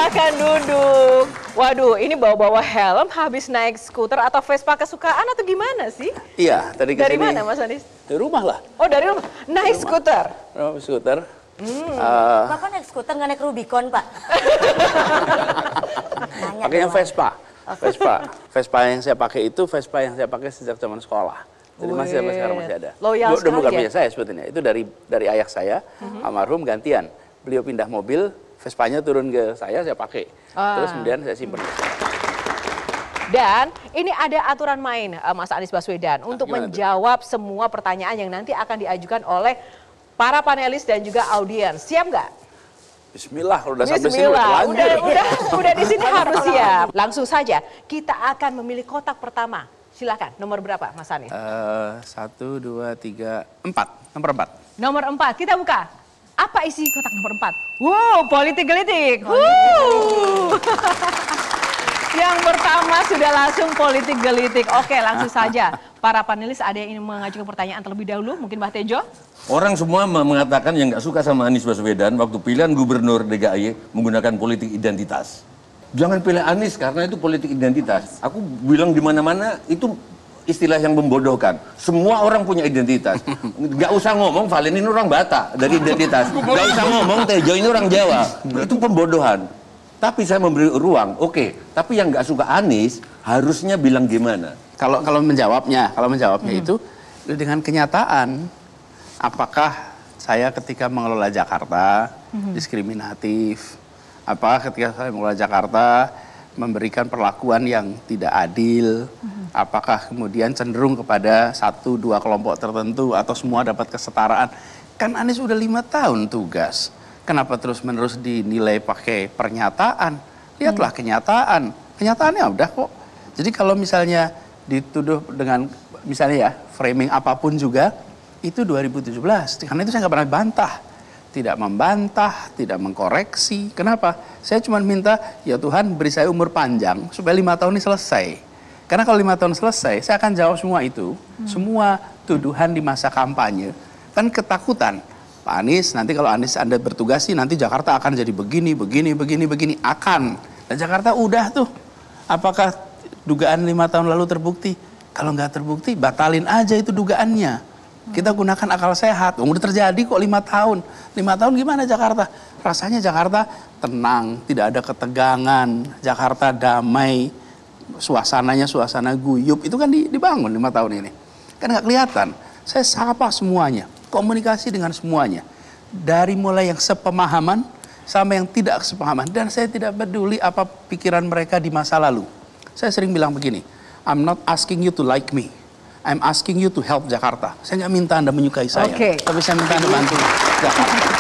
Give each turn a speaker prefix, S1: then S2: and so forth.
S1: Silahkan duduk. Waduh, ini bawa-bawa helm habis naik skuter atau Vespa kesukaan atau gimana sih?
S2: Iya, tadi kesini.
S1: Dari mana Mas Anies?
S2: Dari rumah lah.
S1: Oh, dari rumah. Naik skuter?
S2: Skuter.
S3: Bapak naik skuter nggak naik Rubicon, Pak?
S2: Pakainya Vespa. Vespa yang saya pakai itu Vespa yang saya pakai sejak zaman sekolah. Jadi masih sampai sekarang masih ada.
S1: Loyal sekali
S2: bukan
S1: ya?
S2: punya saya sebetulnya. Itu dari ayah saya, almarhum gantian. Beliau pindah mobil, Vespanya turun ke saya pakai. Terus kemudian saya simpen.
S1: Dan ini ada aturan main Mas Anies Baswedan untuk menjawab semua pertanyaan yang nanti akan diajukan oleh para panelis dan juga audiens. Siap nggak?
S2: Bismillah, kalau udah sampai sini
S1: udah di sini harus siap. Langsung saja kita akan memilih kotak pertama. Silakan, nomor berapa Mas Anies?
S2: 1, 2, 3, 4. Nomor 4.
S1: Nomor 4, kita buka. Apa isi kotak nomor 4? Wow, politik gelitik. Yang pertama sudah langsung politik gelitik. Oke, langsung saja. Para panelis ada yang ingin mengajukan pertanyaan terlebih dahulu. Mungkin Mbak Tejo?
S4: Orang semua mengatakan yang nggak suka sama Anies Baswedan waktu pilihan gubernur DKI menggunakan politik identitas. Jangan pilih Anies karena itu politik identitas. Aku bilang di mana-mana itu istilah yang membodohkan. Semua orang punya identitas. Nggak usah ngomong Valen ini orang Batak dari identitas. Nggak usah ngomong Tejo ini orang Jawa. Itu pembodohan. Tapi saya memberi ruang. Oke. Tapi yang nggak suka Anies harusnya bilang gimana?
S2: Kalau menjawabnya itu dengan kenyataan. Apakah saya ketika mengelola Jakarta diskriminatif? Apakah ketika saya mengelola Jakarta memberikan perlakuan yang tidak adil? Apakah kemudian cenderung kepada 1-2 kelompok tertentu atau semua dapat kesetaraan? Kan Anies udah 5 tahun tugas. Kenapa terus-menerus dinilai pakai pernyataan? Lihatlah kenyataan. Kenyataannya udah kok. Jadi kalau misalnya dituduh dengan misalnya ya framing apapun juga, itu 2017. Karena itu saya nggak pernah bantah. Tidak membantah, tidak mengkoreksi. Kenapa? Saya cuma minta, ya Tuhan beri saya umur panjang supaya 5 tahun ini selesai. Karena kalau 5 tahun selesai, saya akan jawab semua itu. Semua tuduhan di masa kampanye. Kan ketakutan. Pak Anies, nanti kalau Anies Anda bertugas sih, nanti Jakarta akan jadi begini. Akan. Dan Jakarta udah tuh. Apakah dugaan 5 tahun lalu terbukti? Kalau nggak terbukti, batalin aja itu dugaannya. Kita gunakan akal sehat. Udah terjadi kok 5 tahun. 5 tahun gimana Jakarta? Rasanya Jakarta tenang, tidak ada ketegangan. Jakarta damai. Suasananya suasana guyup. Itu kan dibangun 5 tahun ini. Kan nggak kelihatan. Saya sapa semuanya. Komunikasi dengan semuanya. Dari mulai yang sepemahaman sama yang tidak sepemahaman. Dan saya tidak peduli apa pikiran mereka di masa lalu. Saya sering bilang begini. I'm not asking you to like me. I'm asking you to help Jakarta. Saya nggak minta Anda menyukai saya. Tapi saya minta Anda bantu Jakarta.